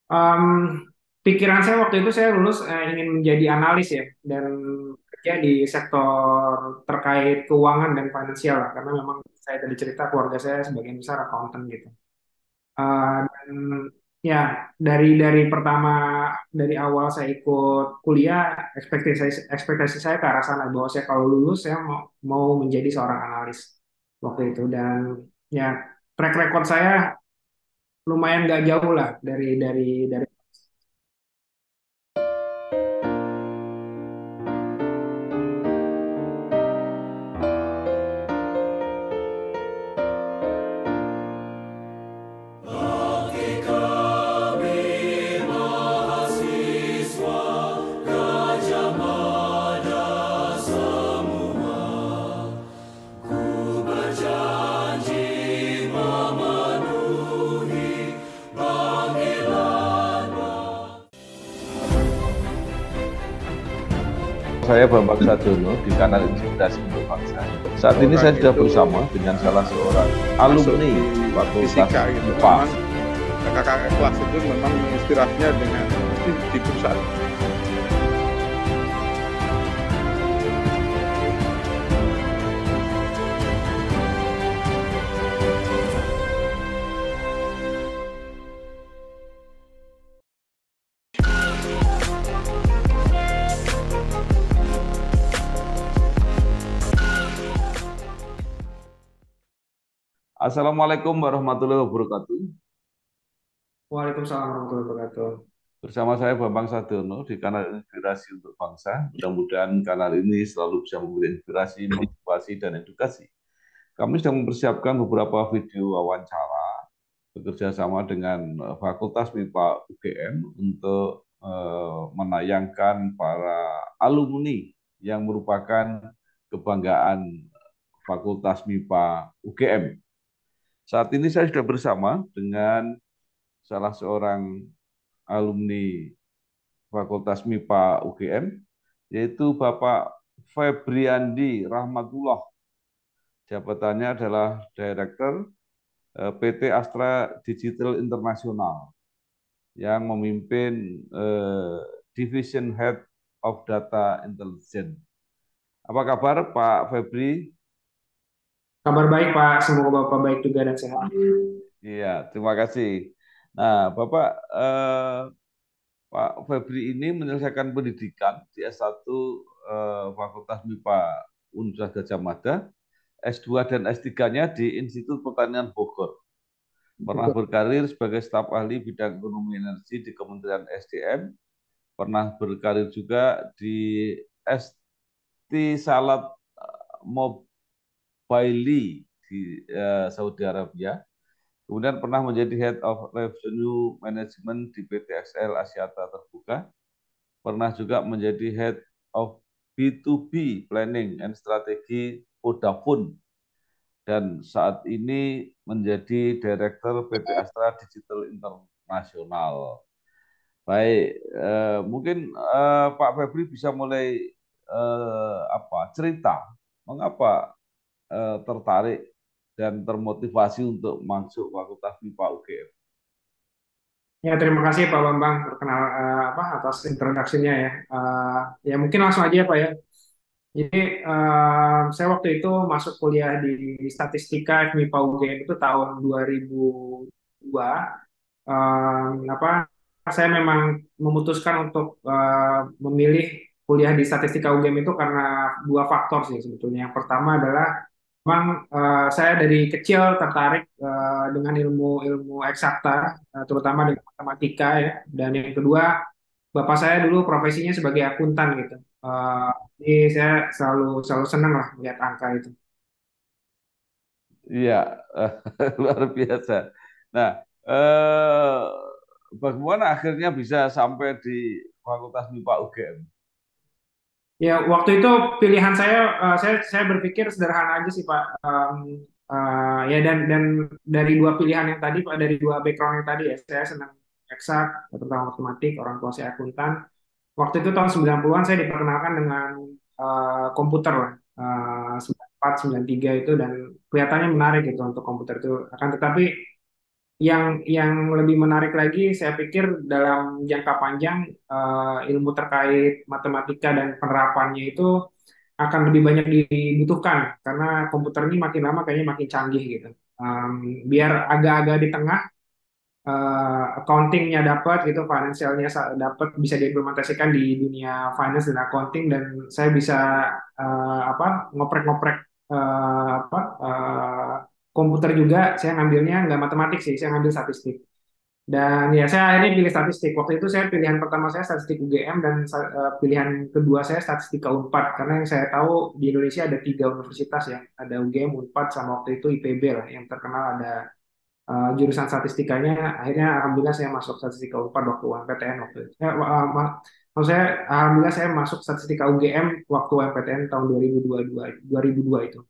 Em, Pikiran saya waktu itu saya lulus ingin menjadi analis ya dan kerja di sektor terkait keuangan dan finansial lah karena memang saya tadi cerita keluarga saya sebagian besar akuntan gitu. Dan ya dari pertama dari awal saya ikut kuliah ekspektasi saya ke arah sana bahwa saya kalau lulus saya mau mau menjadi seorang analis waktu itu dan ya track record saya lumayan nggak jauh lah dari. Saya Bambang Sadiono di kanal Inspirasi untuk Bangsa. Saat ini orang saya sudah itu bersama dengan salah seorang masuk alumni di Fakultas fisika gitu. IPA. Memang kakak-kakak kelas itu memang inspirasinya dengan di pusat. Assalamualaikum warahmatullahi wabarakatuh. Waalaikumsalam warahmatullahi wabarakatuh. Bersama saya Bambang Sadiono di kanal Inspirasi untuk Bangsa. Mudah-mudahan kanal ini selalu bisa memberi inspirasi, motivasi, dan edukasi. Kami sedang mempersiapkan beberapa video wawancara bekerja sama dengan Fakultas MIPA UGM untuk menayangkan para alumni yang merupakan kebanggaan Fakultas MIPA UGM. Saat ini saya sudah bersama dengan salah seorang alumni Fakultas MIPA UGM, yaitu Bapak Febriandi Rahmatullah. Jabatannya adalah Direktur PT Astra Digital Internasional yang memimpin Division Head of Data Intelligence. Apa kabar Pak Febri? Kabar baik Pak, semoga Bapak baik juga dan sehat. Iya, terima kasih. Nah, Bapak Pak Febri ini menyelesaikan pendidikan di S1 Fakultas MIPA Universitas Gadjah Mada, S2 dan S3-nya di Institut Pertanian Bogor. Pernah berkarir sebagai staf ahli bidang ekonomi energi di Kementerian SDM, pernah berkarir juga di ST Salat Mobaili di Saudi Arabia. Kemudian pernah menjadi Head of Revenue Management di PT XL Axiata Terbuka. Pernah juga menjadi Head of B2B Planning and Strategi Vodafone. Dan saat ini menjadi Direktur PT Astra Digital Internasional. Baik, mungkin Pak Febri bisa mulai cerita mengapa tertarik dan termotivasi untuk masuk Fakultas MIPA UGM. Ya, terima kasih Pak Bambang perkenal atas introduksinya ya. Ya mungkin langsung aja Pak ya. Jadi saya waktu itu masuk kuliah di Statistika FMIPA UGM itu tahun 2002. Apa saya memang memutuskan untuk memilih kuliah di Statistika UGM itu karena dua faktor sih sebetulnya. Yang pertama adalah memang saya dari kecil tertarik dengan ilmu-ilmu eksakta, terutama dengan matematika ya. Dan yang kedua, bapak saya dulu profesinya sebagai akuntan gitu. Eh, jadi saya selalu selalu senang lah melihat angka itu. Iya, luar biasa. Nah, eh, bagaimana akhirnya bisa sampai di Fakultas MIPA UGM? Ya, waktu itu pilihan saya, saya berpikir sederhana aja sih Pak. Ya dan dari dua pilihan yang tadi Pak, dari dua background yang tadi ya, saya senang eksak, terutama matematik, orang tua saya akuntan. Waktu itu tahun 90-an saya diperkenalkan dengan komputer lah, 94, 93 itu dan kelihatannya menarik gitu untuk komputer itu. Akan tetapi yang lebih menarik lagi, saya pikir dalam jangka panjang ilmu terkait matematika dan penerapannya itu akan lebih banyak dibutuhkan karena komputer ini makin lama kayaknya makin canggih gitu. Biar agak-agak di tengah, accountingnya dapat gitu, financialnya dapat, bisa diimplementasikan di dunia finance dan accounting, dan saya bisa apa, ngoprek-ngoprek komputer juga. Saya ngambilnya nggak matematik sih, saya ngambil statistik. Dan ya saya akhirnya pilih statistik. Waktu itu saya pilihan pertama saya statistik UGM, dan pilihan kedua saya statistika Unpad, karena yang saya tahu di Indonesia ada tiga universitas ya, ada UGM, Unpad, sama waktu itu IPB lah yang terkenal ada jurusan statistikanya. Akhirnya alhamdulillah saya masuk statistika Unpad waktu UMPTN waktu itu. Maksud saya alhamdulillah saya masuk statistika UGM waktu UMPTN tahun 2002 itu.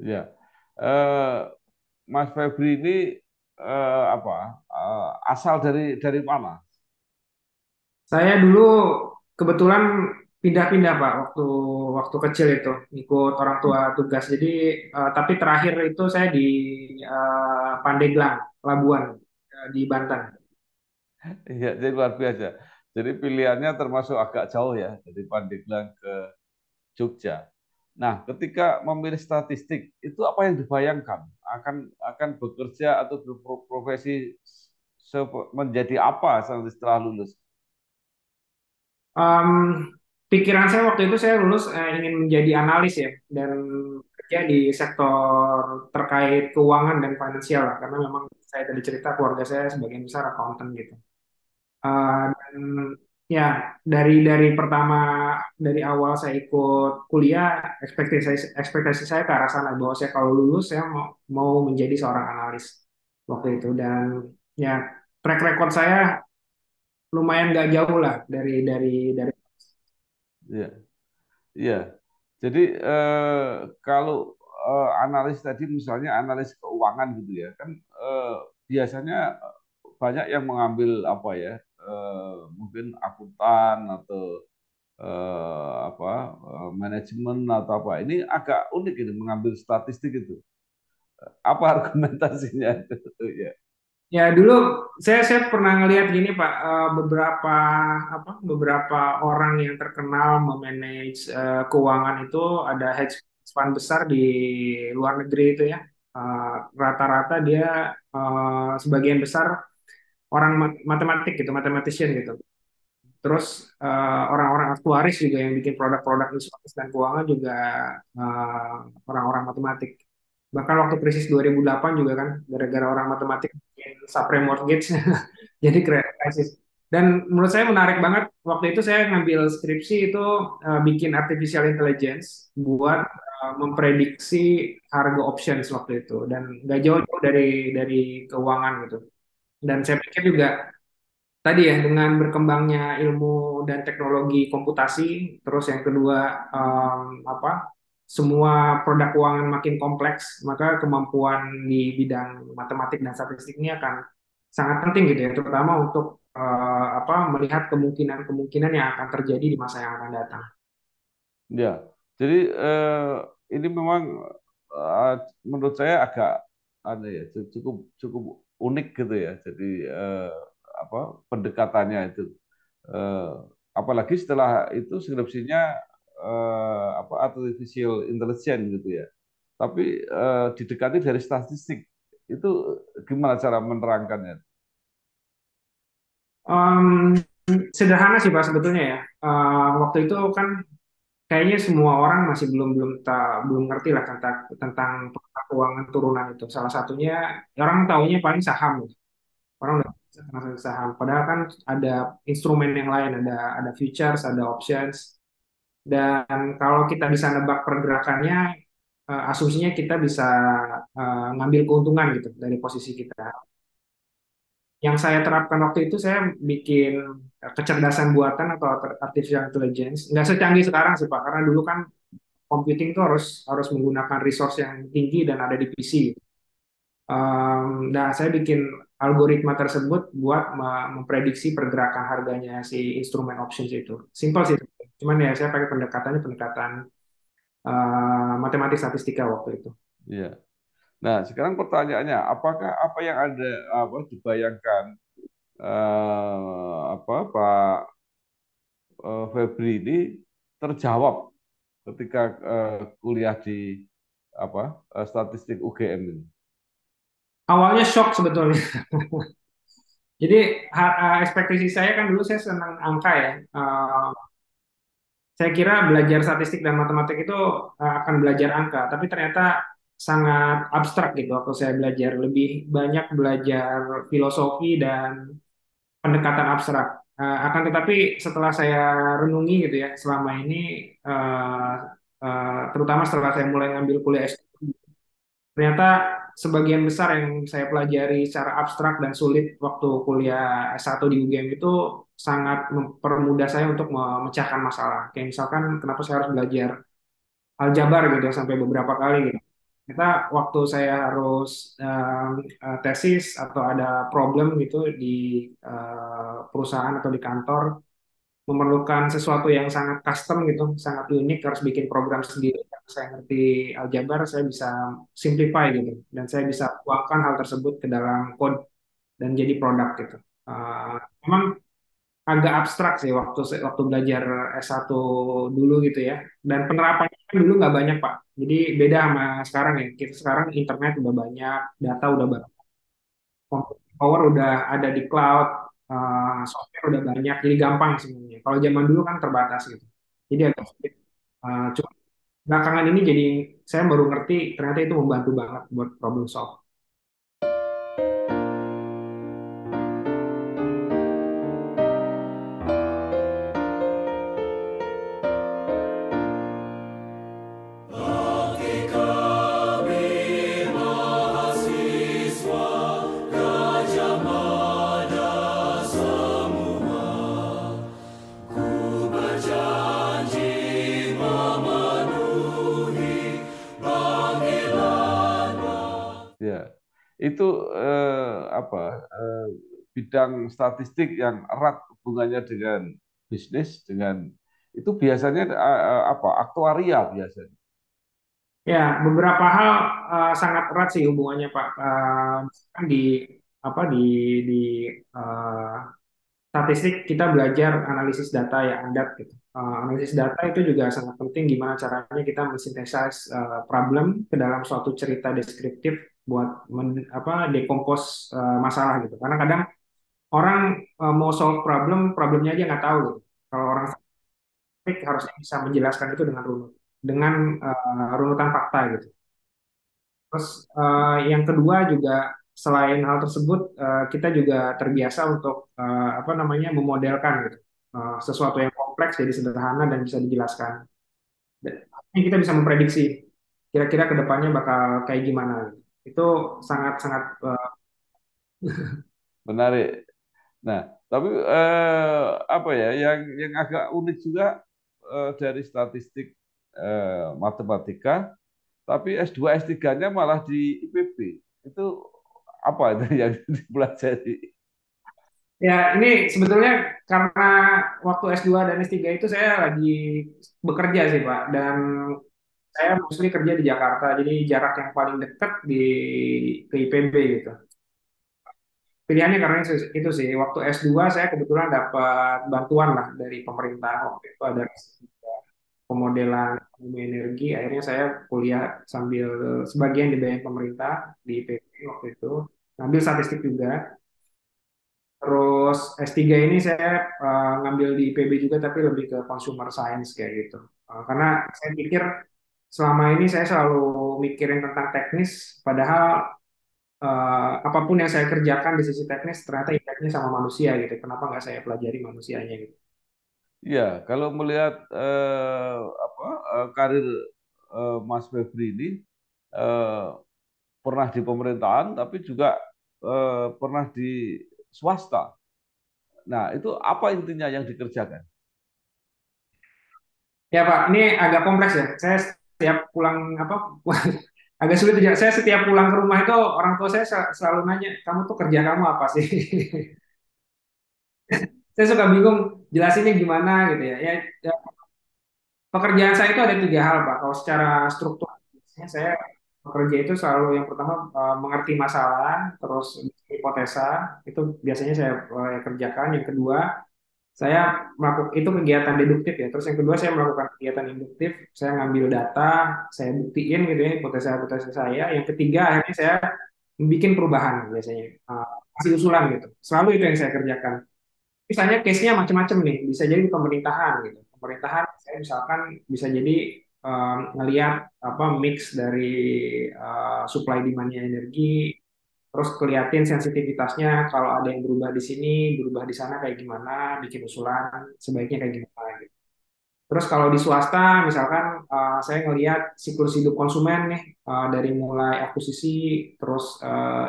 Ya, eh, Mas Febri ini apa asal dari mana? Saya dulu kebetulan pindah-pindah Pak waktu waktu kecil itu ikut orang tua tugas. Jadi tapi terakhir itu saya di Pandeglang, Labuan, di Banten. Iya, jadi luar biasa. Jadi pilihannya termasuk agak jauh ya, dari Pandeglang ke Jogja. Nah, ketika memilih statistik, itu apa yang dibayangkan? Akan bekerja atau berprofesi menjadi apa setelah lulus? Em, Pikiran saya waktu itu saya lulus ingin menjadi analis ya, dan kerja di sektor terkait keuangan dan finansial lah, karena memang saya tadi cerita keluarga saya sebagian besar accountant gitu. Dan ya dari pertama, dari awal saya ikut kuliah, ekspektasi saya ke arah sana, bahwa saya kalau lulus saya mau mau menjadi seorang analis waktu itu. Dan ya track record saya lumayan gak jauh lah dari. Iya, iya. Jadi kalau analis tadi misalnya analis keuangan gitu ya, kan biasanya banyak yang mengambil apa ya, mungkin akuntan atau apa manajemen atau apa. Ini agak unik ini mengambil statistik itu. Apa argumentasinya itu? Ya, Ya dulu saya pernah ngelihat gini Pak, beberapa orang yang terkenal memanage keuangan itu, ada hedge fund besar di luar negeri itu ya. Rata-rata dia sebagian besar orang matematik gitu, mathematician gitu. Terus orang-orang aktuaris juga yang bikin produk-produk insurance dan keuangan juga eh, orang-orang matematik. Bahkan waktu krisis 2008 juga kan, gara-gara orang matematik bikin subprime mortgage, jadi krisis. Dan menurut saya menarik banget, waktu itu saya ngambil skripsi itu bikin artificial intelligence buat memprediksi harga options waktu itu, dan nggak jauh-jauh dari keuangan gitu. Dan saya pikir juga tadi ya, dengan berkembangnya ilmu dan teknologi komputasi, terus yang kedua apa, semua produk keuangan makin kompleks, maka kemampuan di bidang matematik dan statistik ini akan sangat penting gitu ya, terutama untuk apa, melihat kemungkinan-kemungkinan yang akan terjadi di masa yang akan datang. ya. Jadi ini memang eh, menurut saya agak aneh ya, cukup cukup unik gitu ya. Jadi apa pendekatannya itu. Eh, Apalagi setelah itu skripsinya apa artificial intelligence gitu ya. Tapi didekati dari statistik. Itu gimana cara menerangkannya? Em, Sederhana sih Pak sebetulnya ya. Waktu itu kan kayaknya semua orang masih belum belum belum ngerti lah tentang tentang keuangan turunan itu. Salah satunya orang taunya paling saham gitu. Orang udah bisa kenal saham. Padahal kan ada instrumen yang lain, ada futures, ada options. Dan kalau kita bisa nebak pergerakannya, asumsinya kita bisa ngambil keuntungan gitu dari posisi kita. Yang saya terapkan waktu itu saya bikin kecerdasan buatan atau artificial intelligence. Nggak secanggih sekarang sih Pak, karena dulu kan computing itu harus harus menggunakan resource yang tinggi dan ada di PC. Nah, saya bikin algoritma tersebut buat memprediksi pergerakan harganya si instrumen options itu. Simple sih, cuman ya saya pakai pendekatannya pendekatan matematik statistika waktu itu. Iya. Nah, sekarang pertanyaannya, apakah apa yang ada apa dibayangkan Pak Febri ini terjawab ketika kuliah di statistik UGM ini? Awalnya shock sebetulnya. Jadi ekspektasi saya kan dulu saya senang angka ya. Saya kira belajar statistik dan matematik itu akan belajar angka, tapi ternyata sangat abstrak gitu waktu saya belajar. Lebih banyak belajar filosofi dan pendekatan abstrak. Akan tetapi setelah saya renungi gitu ya, selama ini uh, terutama setelah saya mulai ngambil kuliah S2, ternyata sebagian besar yang saya pelajari secara abstrak dan sulit waktu kuliah S1 di UGM itu sangat mempermudah saya untuk memecahkan masalah. Kayak misalkan kenapa saya harus belajar aljabar gitu sampai beberapa kali gitu. Kita waktu saya harus tesis atau ada problem gitu di perusahaan atau di kantor memerlukan sesuatu yang sangat custom gitu, sangat unik, harus bikin program sendiri. Karena saya ngerti aljabar, saya bisa simplify gitu, dan saya bisa tuangkan hal tersebut ke dalam code dan jadi produk gitu. Memang agak abstrak sih waktu waktu belajar S1 dulu gitu ya, dan penerapannya kan dulu nggak banyak Pak. Jadi beda sama sekarang ya. Kita sekarang internet udah banyak, data udah banyak, computing power udah ada di cloud, software udah banyak, jadi gampang semuanya. Kalau zaman dulu kan terbatas gitu. Jadi agak sulit. Cuma belakangan ini jadi saya baru ngerti ternyata itu membantu banget buat problem solve. Ya, itu bidang statistik yang erat hubungannya dengan bisnis, dengan itu biasanya aktuaria biasanya. Ya, beberapa hal sangat erat sih hubungannya Pak. Misalkan di apa di eh, statistik kita belajar analisis data yang adat gitu. Analisis data itu juga sangat penting gimana caranya kita mensintesis problem ke dalam suatu cerita deskriptif buat decompose masalah gitu. Karena kadang orang mau solve problemnya aja nggak tahu gitu. Kalau orang statistik harusnya bisa menjelaskan itu dengan runutan fakta gitu. Terus yang kedua juga selain hal tersebut kita juga terbiasa untuk memodelkan gitu. Sesuatu yang kompleks jadi sederhana dan bisa dijelaskan. Dan ini kita bisa memprediksi kira-kira ke depannya bakal kayak gimana gitu. Itu sangat-sangat Menarik. Nah, tapi apa ya yang agak unik juga dari statistik matematika, tapi S2 S3-nya malah di IPB. Itu apa itu yang dipelajari? ya ini sebetulnya karena waktu S2 dan S3 itu saya lagi bekerja sih Pak, dan saya mostly kerja di Jakarta, jadi jarak yang paling dekat ke IPB gitu. Pilihannya karena itu sih, waktu S2 saya kebetulan dapat bantuan lah dari pemerintah. Waktu itu ada pemodelan ekonomi energi, akhirnya saya kuliah sambil sebagian dibayar pemerintah di IPB waktu itu, ngambil statistik juga. Terus S3 ini saya ngambil di IPB juga tapi lebih ke consumer science kayak gitu. Karena saya pikir selama ini saya selalu mikirin tentang teknis, padahal apapun yang saya kerjakan di sisi teknis ternyata impact-nya sama manusia gitu. Kenapa nggak saya pelajari manusianya gitu? Iya, kalau melihat karir Mas Febri ini eh, pernah di pemerintahan, tapi juga pernah di swasta. Nah, itu apa intinya yang dikerjakan? Ya Pak, ini agak kompleks ya. Saya setiap pulang apa agak sulit juga. Saya setiap pulang ke rumah itu orang tua saya selalu nanya, kamu tuh kerja kamu apa sih? Saya suka bingung jelasinnya gimana gitu ya. Ya, pekerjaan saya itu ada tiga hal Pak. Kalau secara struktur, biasanya saya bekerja itu selalu yang pertama mengerti masalah, terus hipotesa itu biasanya saya kerjakan. Yang kedua saya melakukan itu kegiatan deduktif ya. Terus yang kedua saya melakukan kegiatan induktif, saya ngambil data, saya buktiin gitu ya hipotesa-hipotesa saya. Yang ketiga akhirnya saya bikin perubahan biasanya, kasih usulan gitu. Selalu itu yang saya kerjakan. Misalnya case-nya macam-macam nih, bisa jadi di pemerintahan gitu. Pemerintahan saya misalkan bisa jadi ngelihat apa mix dari supply demand-nya energi, terus kelihatin sensitivitasnya kalau ada yang berubah di sini, berubah di sana kayak gimana, bikin usulan sebaiknya kayak gimana gitu. Terus kalau di swasta, misalkan saya ngelihat siklus hidup konsumen nih dari mulai akuisisi, terus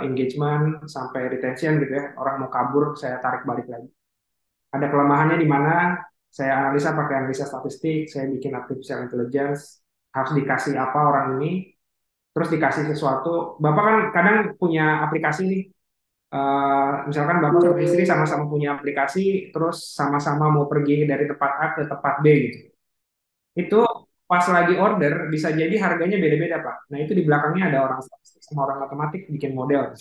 engagement sampai retention gitu ya. Orang mau kabur, saya tarik balik lagi. Ada kelemahannya di mana, saya analisa pakai analisa statistik, saya bikin artificial intelligence, harus dikasih apa orang ini, terus dikasih sesuatu. Bapak kan kadang punya aplikasi nih, misalkan bapak sama istri sama-sama punya aplikasi, terus sama-sama mau pergi dari tempat A ke tempat B gitu. Itu pas lagi order bisa jadi harganya beda-beda Pak. Nah itu di belakangnya ada orang statistik sama orang matematik bikin model.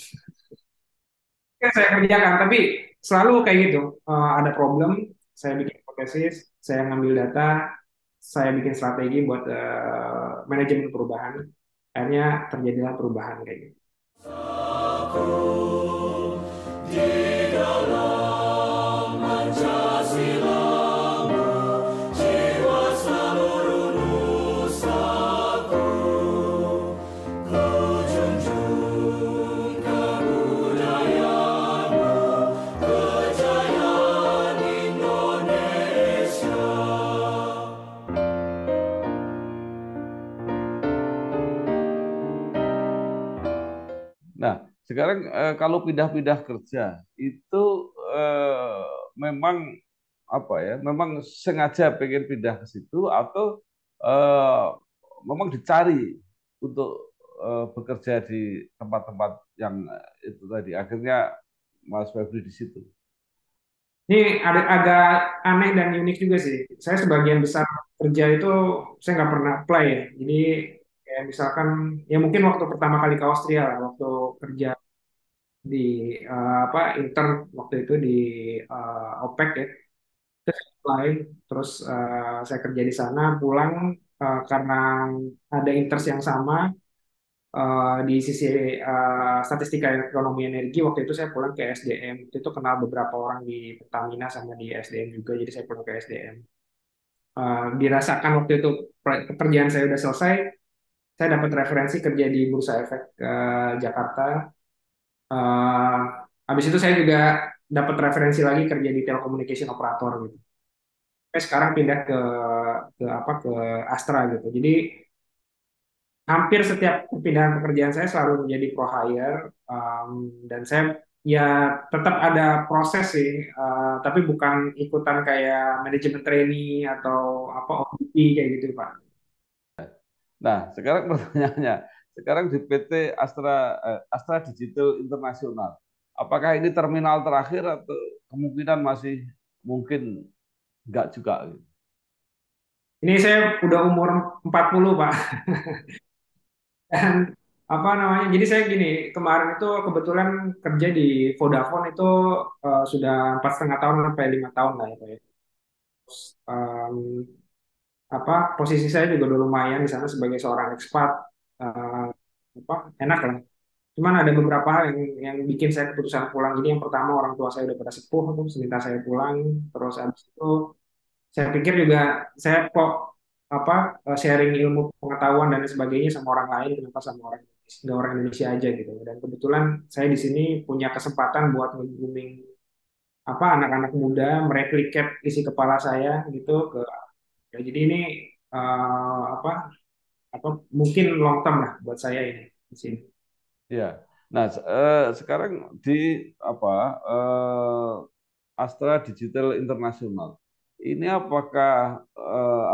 Kan saya kerjakan, tapi selalu kayak gitu. Ada problem, saya bikin hipotesis, saya ngambil data, saya bikin strategi buat manajemen perubahan. Akhirnya terjadilah perubahan kayak gitu. Nah, sekarang kalau pindah-pindah kerja itu eh, memang apa ya? Memang sengaja pengen pindah ke situ atau eh, memang dicari untuk bekerja di tempat-tempat yang itu tadi. Akhirnya Mas Febri di situ. Ini ada agak aneh dan unik juga sih. Saya sebagian besar kerja itu saya nggak pernah apply ya. Jadi kayak misalkan ya mungkin waktu pertama kali ke Austria lah, waktu kerja di apa intern waktu itu di OPEC ya. Terus apply, terus saya kerja di sana, pulang karena ada interest yang sama di sisi statistika ekonomi energi. Waktu itu saya pulang ke SDM. Waktu itu kenal beberapa orang di Pertamina sama di SDM juga, jadi saya pulang ke SDM. Dirasakan waktu itu pekerjaan saya udah selesai, saya dapat referensi kerja di Bursa Efek Jakarta. Eh, Habis itu saya juga dapat referensi lagi kerja di telekommunikasi operator gitu. Sampai sekarang pindah ke apa ke Astra gitu. Jadi hampir setiap perpindahan pekerjaan saya selalu menjadi pro hire, dan saya ya tetap ada proses sih, tapi bukan ikutan kayak manajemen trainee atau apa OPT kayak gitu Pak. Nah, sekarang pertanyaannya, sekarang di PT Astra Digital Internasional, apakah ini terminal terakhir atau kemungkinan masih mungkin enggak juga? Ini saya udah umur 40 Pak. Dan apa namanya? Jadi saya gini, kemarin itu kebetulan kerja di Vodafone itu sudah 4,5 tahun sampai 5 tahun lah ya Pak ya. Terus, apa posisi saya juga udah lumayan di sana sebagai seorang ekspat, eh, apa enak lah. Cuman ada beberapa hal yang bikin saya keputusan pulang. Jadi yang pertama orang tua saya udah pada sepuh terus minta saya pulang. Terus abis itu saya pikir juga saya kok apa sharing ilmu pengetahuan dan lain sebagainya sama orang lain, kenapa sama orang nggak orang Indonesia aja gitu. Dan kebetulan saya di sini punya kesempatan buat nge-grooming apa anak-anak muda, mereplikat isi kepala saya gitu ke ya, jadi ini apa atau mungkin long term lah buat saya ini di sini. Ya. Nah, sekarang di apa Astra Digital International ini apakah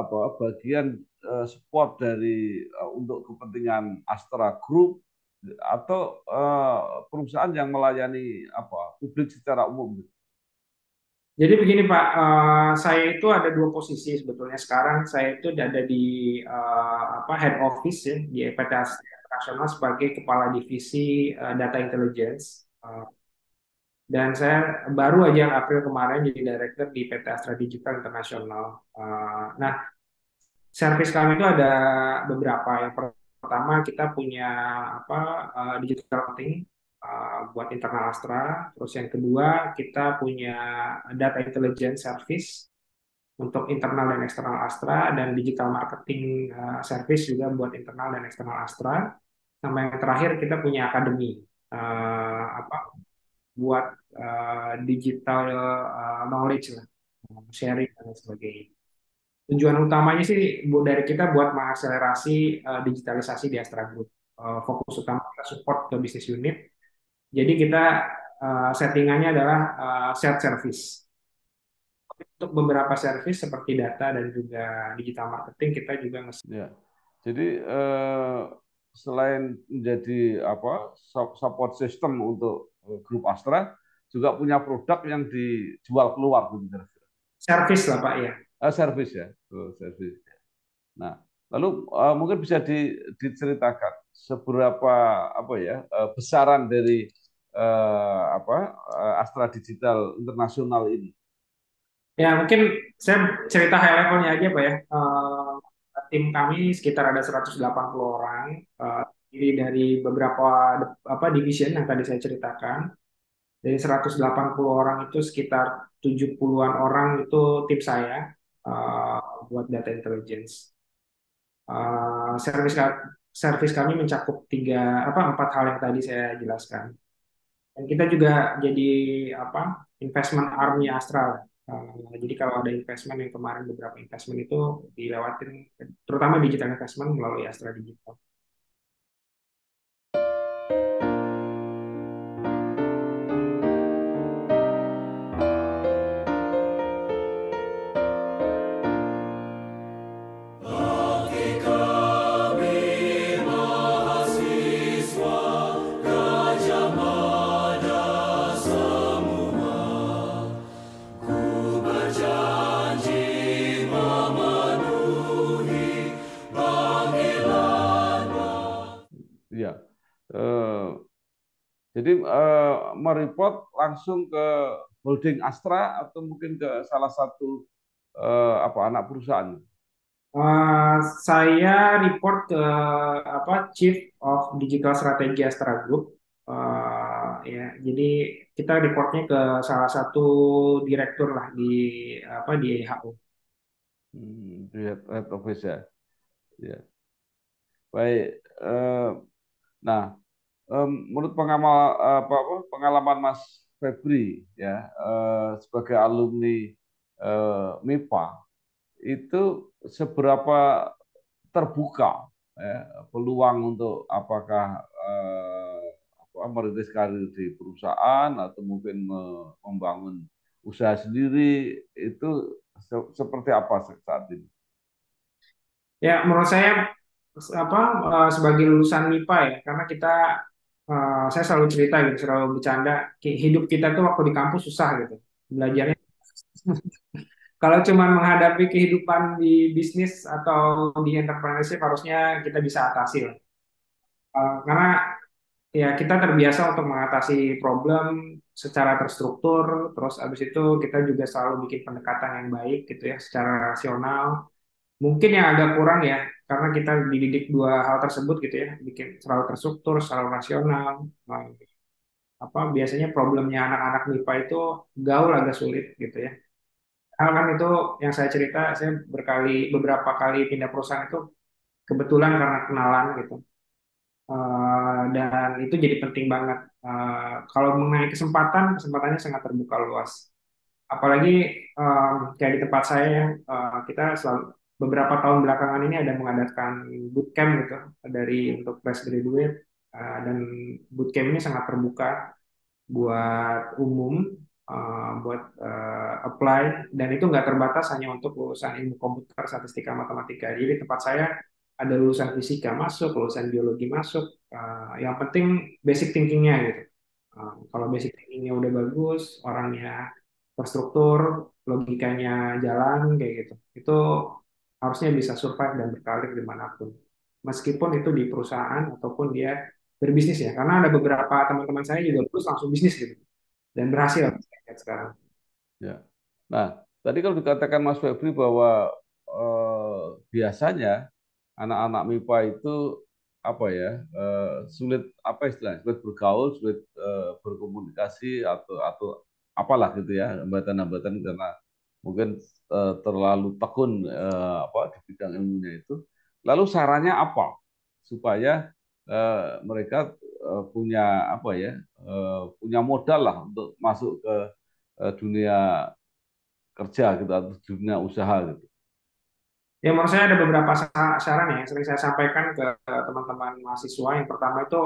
apa bagian support dari untuk kepentingan Astra Group atau perusahaan yang melayani apa publik secara umum? Jadi begini Pak, saya itu ada dua posisi sebetulnya sekarang. Saya itu ada di apa head office ya di PT Astra International sebagai kepala divisi data intelligence. Dan saya baru aja April kemarin jadi director di PT Astra Digital International. Nah, service kami itu ada beberapa. Yang pertama kita punya apa digital marketing buat internal Astra. Terus yang kedua kita punya data intelligence service untuk internal dan eksternal Astra dan digital marketing service juga buat internal dan eksternal Astra. Sama yang terakhir kita punya akademi apa buat digital knowledge lah, sharing dan sebagainya. Tujuan utamanya sih dari kita buat mengakselerasi digitalisasi di Astra Group. Fokus utama kita support ke bisnis unit. Jadi kita settingannya adalah shared service. Untuk beberapa service seperti data dan juga digital marketing kita juga Ya. Jadi selain menjadi apa support system untuk grup Astra, juga punya produk yang dijual keluar begitu. service lah Pak ya. Service ya, service. Nah, lalu mungkin bisa diceritakan seberapa apa ya besaran dari apa Astra Digital Internasional ini. Ya mungkin saya cerita high levelnya aja Pak ya. Tim kami sekitar ada 180 orang. Ini dari beberapa apa division yang tadi saya ceritakan. Dari 180 orang itu sekitar 70-an orang itu tim saya uh, buat data intelligence. Uh, service service kami mencakup empat hal yang tadi saya jelaskan. Dan kita juga jadi apa investment army Astra. Jadi kalau ada investment yang kemarin beberapa investment itu dilewatin, terutama digital investment melalui Astra Digital. Ya, jadi mereport langsung ke holding Astra atau mungkin ke salah satu apa anak perusahaan. Saya report ke apa Chief of Digital Strategy Astra Group. Ya, jadi kita reportnya ke salah satu direktur lah di apa di HO. Di head office ya. Ya. Baik. Nah, menurut pengalaman Mas Febri ya sebagai alumni MIPA itu seberapa terbuka ya, peluang untuk apakah merintis karir di perusahaan atau mungkin membangun usaha sendiri itu seperti apa saat ini? Ya, menurut saya apa sebagai lulusan MIPA ya, karena kita saya selalu cerita gitu, selalu bercanda, hidup kita tuh waktu di kampus susah gitu. Belajarnya kalau cuma menghadapi kehidupan di bisnis atau di entrepreneurship harusnya kita bisa atasi lah. Karena ya kita terbiasa untuk mengatasi problem secara terstruktur, terus abis itu kita juga selalu bikin pendekatan yang baik gitu ya, secara rasional. Mungkin yang agak kurang ya, karena kita dididik dua hal tersebut gitu ya, bikin selalu terstruktur, selalu rasional. Nah, apa biasanya problemnya anak-anak MIPA itu gaul agak sulit gitu ya. Hal kan itu yang saya cerita, saya beberapa kali pindah perusahaan itu kebetulan karena kenalan gitu. Dan itu jadi penting banget. Kalau mengenai kesempatan, kesempatannya sangat terbuka luas. Apalagi kayak di tempat saya, kita selalu beberapa tahun belakangan ini ada mengadakan bootcamp gitu dari untuk fresh graduate, dan bootcamp ini sangat terbuka buat umum, buat apply, dan itu nggak terbatas hanya untuk lulusan ilmu komputer, statistika, matematika. Jadi di tempat saya ada lulusan fisika masuk, lulusan biologi masuk. Yang penting basic thinkingnya gitu. Kalau basic thinkingnya udah bagus, orangnya terstruktur, logikanya jalan kayak gitu, itu harusnya bisa survive dan berkarir dimanapun. Meskipun itu di perusahaan ataupun dia berbisnis ya, karena ada beberapa teman-teman saya juga lulus langsung bisnis gitu dan berhasil saya lihat sekarang. Ya. Nah, tadi kalau dikatakan Mas Febri bahwa biasanya anak-anak MIPA itu apa ya, sulit apa istilahnya, sulit bergaul, sulit berkomunikasi atau apalah gitu ya, hambatan-hambatan karena mungkin terlalu tekun apa di bidang ilmunya itu. Lalu sarannya apa supaya mereka punya apa ya, punya modal lah untuk masuk ke dunia kerja gitu atau dunia usaha gitu. Ya menurut saya ada beberapa saran ya yang sering saya sampaikan ke teman-teman mahasiswa. Yang pertama itu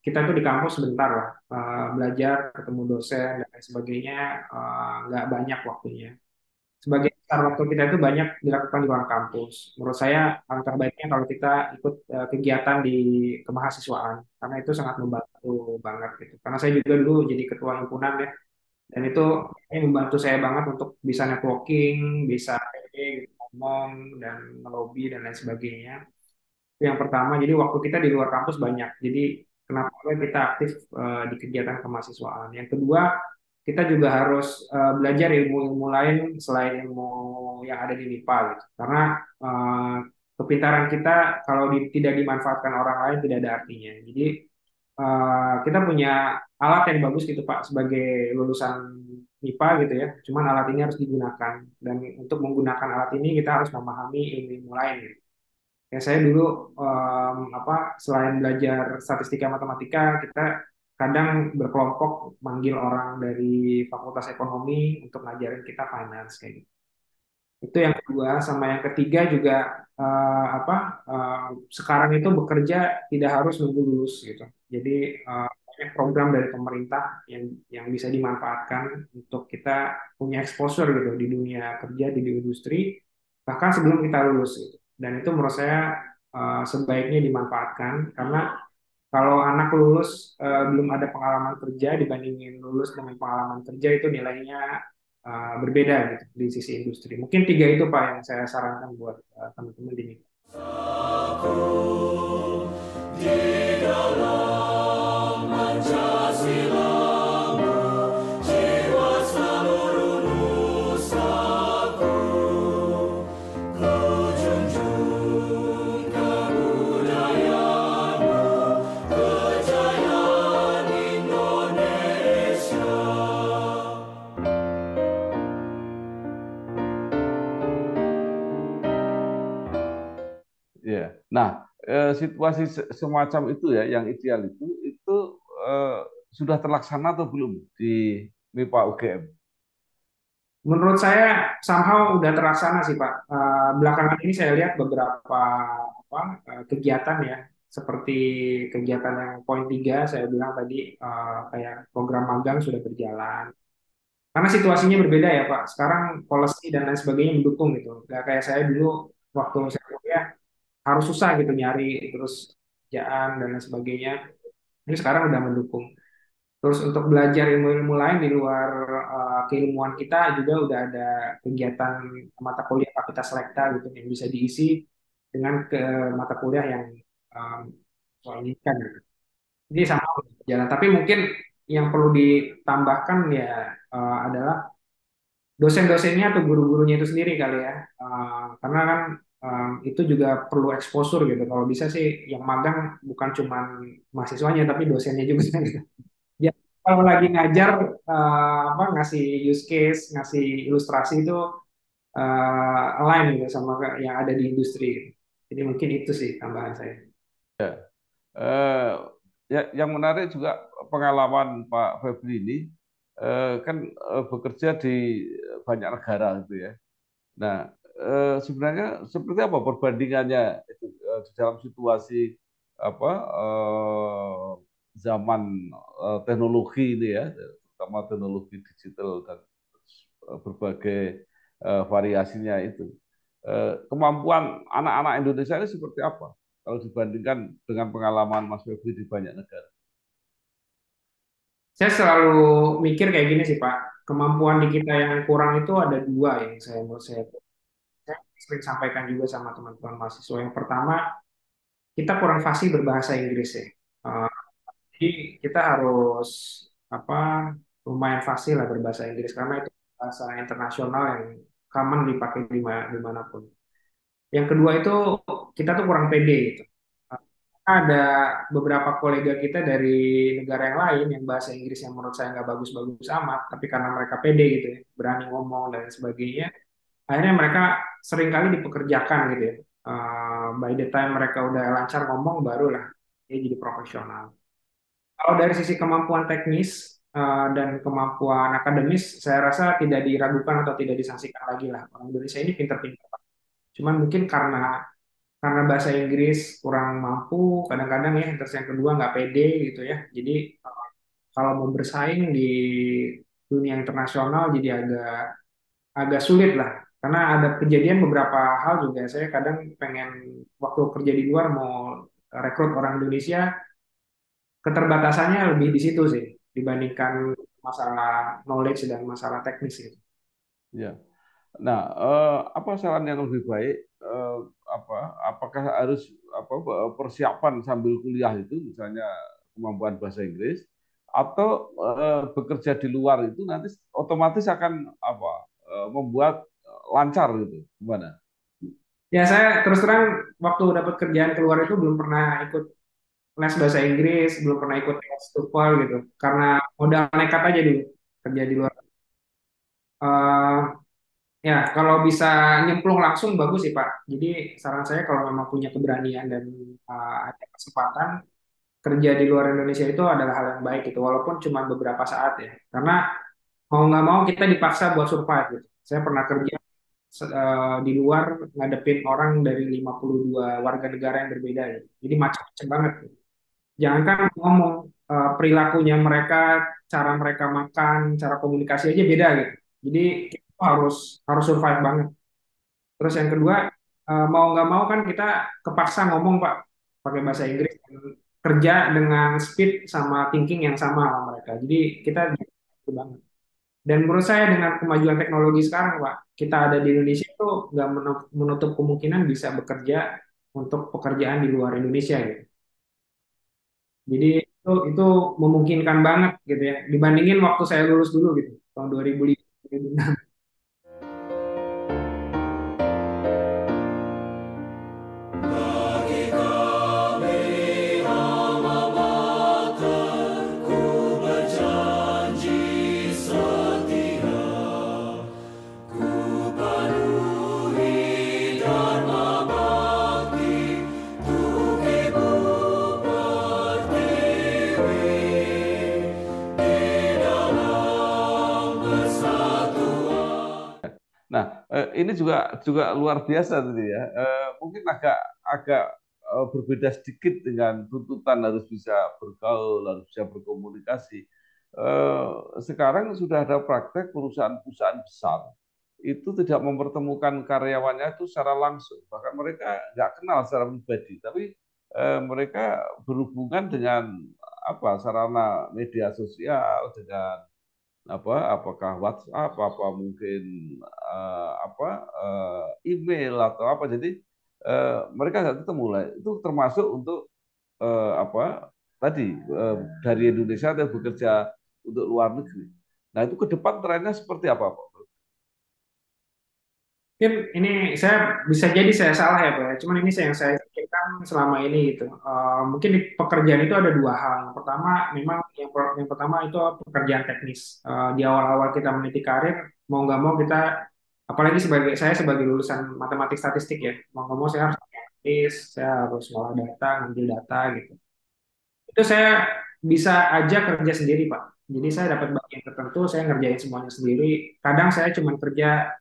kita itu di kampus sebentar lah, belajar, ketemu dosen dan lain sebagainya, nggak banyak waktunya. Sebagian besar waktu kita itu banyak dilakukan di luar kampus. Menurut saya alangkah baiknya kalau kita ikut kegiatan di kemahasiswaan, karena itu sangat membantu banget gitu. Karena saya juga dulu jadi ketua himpunan ya, dan itu membantu saya banget untuk bisa networking, bisa pede, gitu, ngomong dan ngelobi dan lain sebagainya. Itu yang pertama. Jadi waktu kita di luar kampus banyak. Jadi kenapa kita aktif di kegiatan kemahasiswaan. Yang kedua, kita juga harus belajar ilmu-ilmu lain selain ilmu yang ada di MIPA gitu. Karena eh, kepintaran kita kalau tidak dimanfaatkan orang lain tidak ada artinya. Jadi kita punya alat yang bagus gitu Pak sebagai lulusan MIPA gitu ya. Cuman alat ini harus digunakan, dan untuk menggunakan alat ini kita harus memahami ilmu-ilmu lain gitu. Ya saya dulu apa, selain belajar statistika matematika, kita kadang berkelompok manggil orang dari Fakultas Ekonomi untuk ngajarin kita finance kayak gitu. Itu yang kedua, sama yang ketiga juga apa, sekarang itu bekerja tidak harus nunggu lulus gitu. Jadi banyak program dari pemerintah yang bisa dimanfaatkan untuk kita punya exposure gitu di dunia kerja, di industri bahkan sebelum kita lulus gitu. Dan itu menurut saya sebaiknya dimanfaatkan, karena kalau anak lulus belum ada pengalaman kerja dibandingin lulus dengan pengalaman kerja, itu nilainya berbeda gitu di sisi industri. Mungkin tiga itu Pak yang saya sarankan buat teman-teman di sini. Ya. Nah, situasi semacam itu ya, yang ideal itu eh, sudah terlaksana atau belum di MIPA UGM? Menurut saya somehow udah terlaksana sih Pak. Belakangan ini saya lihat beberapa apa, kegiatan ya, seperti kegiatan yang poin 3 saya bilang tadi, kayak program magang sudah berjalan. Karena situasinya berbeda ya Pak. Sekarang policy dan lain sebagainya mendukung gitu. Gak kayak saya dulu waktu saya kuliah harus susah gitu nyari terus kerjaan dan lain sebagainya. Ini sekarang udah mendukung. Terus untuk belajar ilmu-ilmu lain di luar keilmuan kita juga udah ada kegiatan mata kuliah Fakultas Selekta gitu yang bisa diisi dengan ke mata kuliah yang um, soal inginkan gitu. Jadi sama jalan. Tapi mungkin yang perlu ditambahkan ya adalah dosen-dosennya atau guru-gurunya itu sendiri kali ya. Karena kan itu juga perlu exposure gitu. Kalau bisa sih yang magang bukan cuma mahasiswanya tapi dosennya juga gitu. Ya, kalau lagi ngajar apa, ngasih use case, ngasih ilustrasi itu align gitu sama yang ada di industri gitu. Jadi mungkin itu sih tambahan saya. Eh, ya, yang menarik juga pengalaman Pak Febri ini kan bekerja di banyak negara gitu ya. Nah, sebenarnya seperti apa perbandingannya itu di dalam situasi apa zaman teknologi ini ya, terutama teknologi digital dan berbagai variasinya itu. Kemampuan anak-anak Indonesia ini seperti apa kalau dibandingkan dengan pengalaman Mas Febri di banyak negara? Saya selalu mikir kayak gini sih Pak, kemampuan di kita yang kurang itu ada dua yang saya sering sampaikan juga sama teman-teman mahasiswa. Yang pertama, kita kurang fasih berbahasa Inggris ya. Eh, jadi kita harus apa lumayan fasih lah berbahasa Inggris karena itu bahasa internasional yang common dipakai dimanapun. Yang kedua itu kita tuh kurang pede gitu. Ada beberapa kolega kita dari negara yang lain yang bahasa Inggris yang menurut saya nggak bagus-bagus amat, tapi karena mereka pede gitu ya, berani ngomong dan sebagainya, akhirnya mereka seringkali dipekerjakan gitu ya. By the time mereka udah lancar ngomong, barulah dia jadi profesional. Kalau dari sisi kemampuan teknis dan kemampuan akademis, saya rasa tidak diragukan atau tidak disangsikan lagi lah. Orang Indonesia ini pinter-pinter. Cuman mungkin karena bahasa Inggris kurang mampu, kadang-kadang ya terus yang kedua nggak pede gitu ya. Jadi kalau mau bersaing di dunia internasional jadi agak agak sulit lah. Karena ada kejadian beberapa hal juga saya kadang pengen waktu kerja di luar mau rekrut orang Indonesia, keterbatasannya lebih di situ sih dibandingkan masalah knowledge dan masalah teknis gitu. Ya. Nah, apa saran yang lebih baik? Apa, apakah harus apa persiapan sambil kuliah itu, misalnya kemampuan bahasa Inggris, atau bekerja di luar itu nanti otomatis akan apa membuat lancar gitu? Gimana? Ya saya terus terang waktu dapat kerjaan keluar itu belum pernah ikut les bahasa Inggris, belum pernah ikut les TOEFL gitu. Karena modal nekat aja dulu kerja di luar. Eh, ya kalau bisa nyemplung langsung bagus sih Pak. Jadi saran saya kalau memang punya keberanian dan ada kesempatan kerja di luar Indonesia itu adalah hal yang baik gitu. Walaupun cuma beberapa saat ya. Karena mau nggak mau kita dipaksa buat survive gitu. Saya pernah kerja di luar ngadepin orang dari 52 warga negara yang berbeda ya. Jadi macam-macam banget. Gitu. Jangankan ngomong perilakunya mereka, cara mereka makan, cara komunikasi aja beda gitu. Jadi kita harus survive banget. Terus yang kedua, mau nggak mau kan kita kepaksa ngomong Pak pakai bahasa Inggris dan kerja dengan speed sama thinking yang sama sama mereka. Jadi kita gitu banget. Dan menurut saya dengan kemajuan teknologi sekarang Pak, kita ada di Indonesia itu nggak menutup kemungkinan bisa bekerja untuk pekerjaan di luar Indonesia gitu. Jadi itu memungkinkan banget gitu ya dibandingin waktu saya lulus dulu gitu tahun 2005. 2006. Nah, ini juga juga luar biasa tadi ya. Mungkin agak agak berbeda sedikit dengan tuntutan harus bisa bergaul, harus bisa berkomunikasi. Sekarang sudah ada praktek perusahaan-perusahaan besar itu tidak mempertemukan karyawannya itu secara langsung, bahkan mereka nggak kenal secara pribadi, tapi mereka berhubungan dengan apa sarana media sosial dengan apa apakah WhatsApp apa mungkin apa email atau apa jadi mereka nggak ketemu lah itu termasuk untuk apa tadi dari Indonesia atau bekerja untuk luar negeri. Nah itu ke depan trennya seperti apa Pak? Mungkin ini saya bisa jadi saya salah ya Pak ya. Cuman ini yang saya pikirkan selama ini gitu. Mungkin di pekerjaan itu ada dua hal. Yang pertama memang yang pertama itu pekerjaan teknis. Di awal-awal kita meniti karir mau nggak mau kita apalagi saya sebagai lulusan matematik statistik ya mau nggak mau saya harus analis, saya harus ngolah data, ngambil data gitu. Itu saya bisa aja kerja sendiri Pak. Jadi saya dapat bagian tertentu, saya ngerjain semuanya sendiri. Kadang saya cuma kerja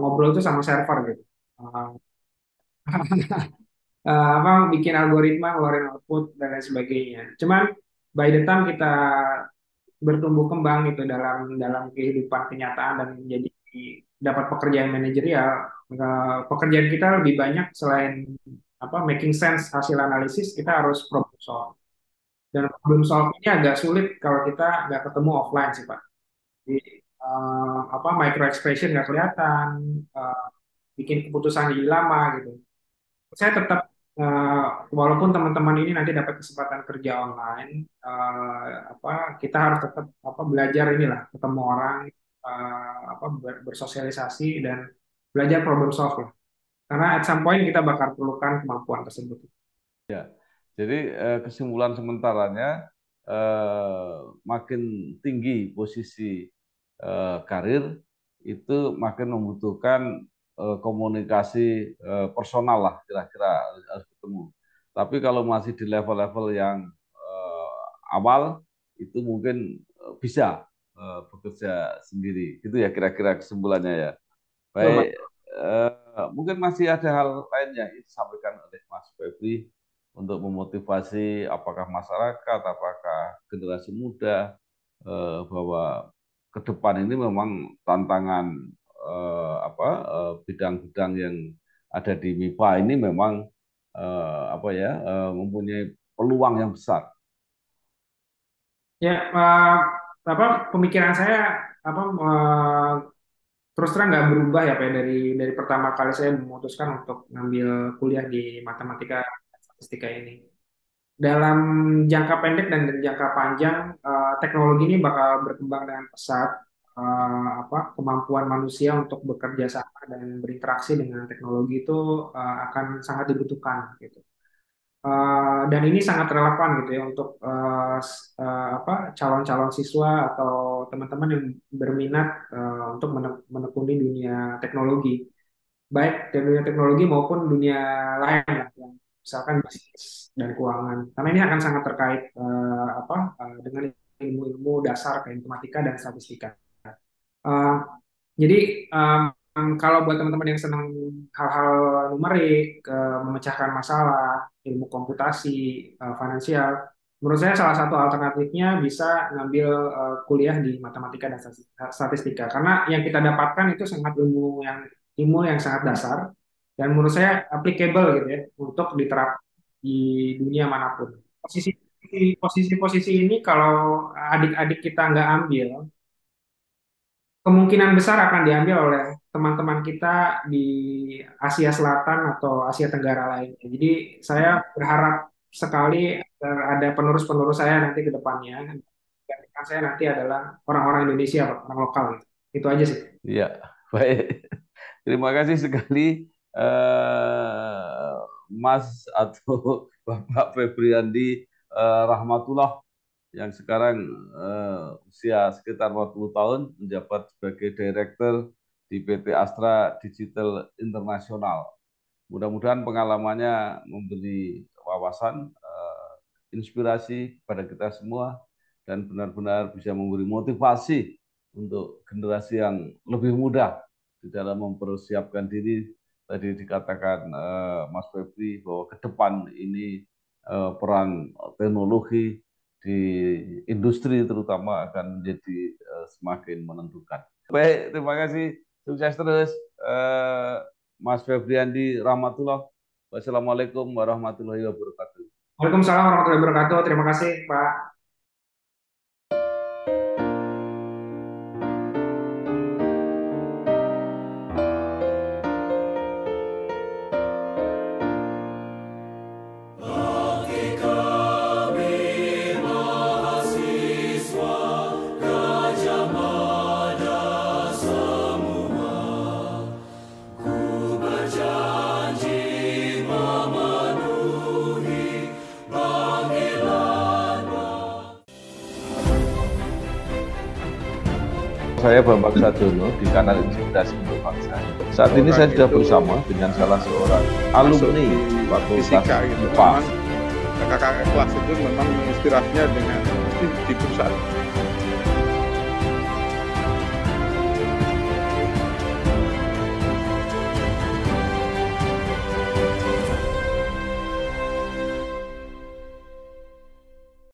ngobrol itu sama server gitu. Uh, apa bikin algoritma, ngeluarin output dan lain sebagainya. Cuman by the time kita bertumbuh kembang gitu dalam dalam kehidupan kenyataan dan menjadi dapat pekerjaan manajerial, pekerjaan kita lebih banyak selain apa making sense hasil analisis, kita harus problem solve. Dan problem solve ini agak sulit kalau kita nggak ketemu offline sih Pak. Jadi apa micro expression nggak kelihatan, uh, bikin keputusan jadi lama gitu. Saya tetap walaupun teman-teman ini nanti dapat kesempatan kerja online, apa kita harus tetap apa belajar inilah ketemu orang, apa bersosialisasi dan belajar problem solve lah. Karena at some point kita bakal perlukan kemampuan tersebut. Ya, jadi kesimpulan sementaranya makin tinggi posisi karir itu makin membutuhkan komunikasi personal lah kira-kira harus ketemu. Tapi kalau masih di level-level yang awal itu mungkin bisa bekerja sendiri. Itu ya kira-kira kesimpulannya ya. Baik, mungkin masih ada hal lain yang disampaikan oleh Mas Febri untuk memotivasi apakah masyarakat, apakah generasi muda bahwa ke depan ini memang tantangan bidang-bidang yang ada di MIPA ini memang mempunyai peluang yang besar. Ya, apa pemikiran saya apa terus terang nggak berubah ya Pak dari pertama kali saya memutuskan untuk ngambil kuliah di matematika dan statistika ini. Dalam jangka pendek dan jangka panjang, teknologi ini bakal berkembang dengan pesat. Apa kemampuan manusia untuk bekerja sama dan berinteraksi dengan teknologi itu akan sangat dibutuhkan gitu. Dan ini sangat relevan gitu ya untuk apa calon-calon siswa atau teman-teman yang berminat untuk menekuni dunia teknologi, baik di dunia teknologi maupun dunia lain lah, yang misalkan bisnis dan keuangan, karena ini akan sangat terkait dengan ilmu-ilmu dasar kayak matematika dan statistika. Uh, jadi kalau buat teman-teman yang senang hal-hal numerik, memecahkan masalah, ilmu komputasi, finansial, menurut saya salah satu alternatifnya bisa ngambil kuliah di matematika dan statistika. Karena yang kita dapatkan itu sangat ilmu yang sangat dasar dan menurut saya applicable gitu ya untuk diterapkan di dunia manapun. Posisi-posisi ini kalau adik-adik kita nggak ambil, kemungkinan besar akan diambil oleh teman-teman kita di Asia Selatan atau Asia Tenggara lainnya. Jadi saya berharap sekali ada penerus-penerus saya nanti ke depannya. Dan saya nanti adalah orang-orang Indonesia, orang lokal. Itu aja sih. Iya, baik. Terima kasih sekali Mas atau Bapak Febriandi Rahmatullah yang sekarang usia sekitar 40 tahun menjabat sebagai Direktur di PT Astra Digital Internasional. Mudah-mudahan pengalamannya memberi wawasan, inspirasi kepada kita semua dan benar-benar bisa memberi motivasi untuk generasi yang lebih muda di dalam mempersiapkan diri. Tadi dikatakan Mas Febri bahwa ke depan ini peran teknologi di industri terutama akan menjadi semakin menentukan. Baik, terima kasih. Sukses terus, Mas Febriandi Rahmatullah. Wassalamualaikum warahmatullahi wabarakatuh. Waalaikumsalam warahmatullahi wabarakatuh. Terima kasih, Pak. Saya Bambang Sadjono di kanal Inspirasi untuk Bangsa. Saat ini saya sudah bersama dengan salah seorang alumni Fakultas Fisika gitu. IPA. Kakak-kakak kelas itu memang inspirasinya dengan di pusat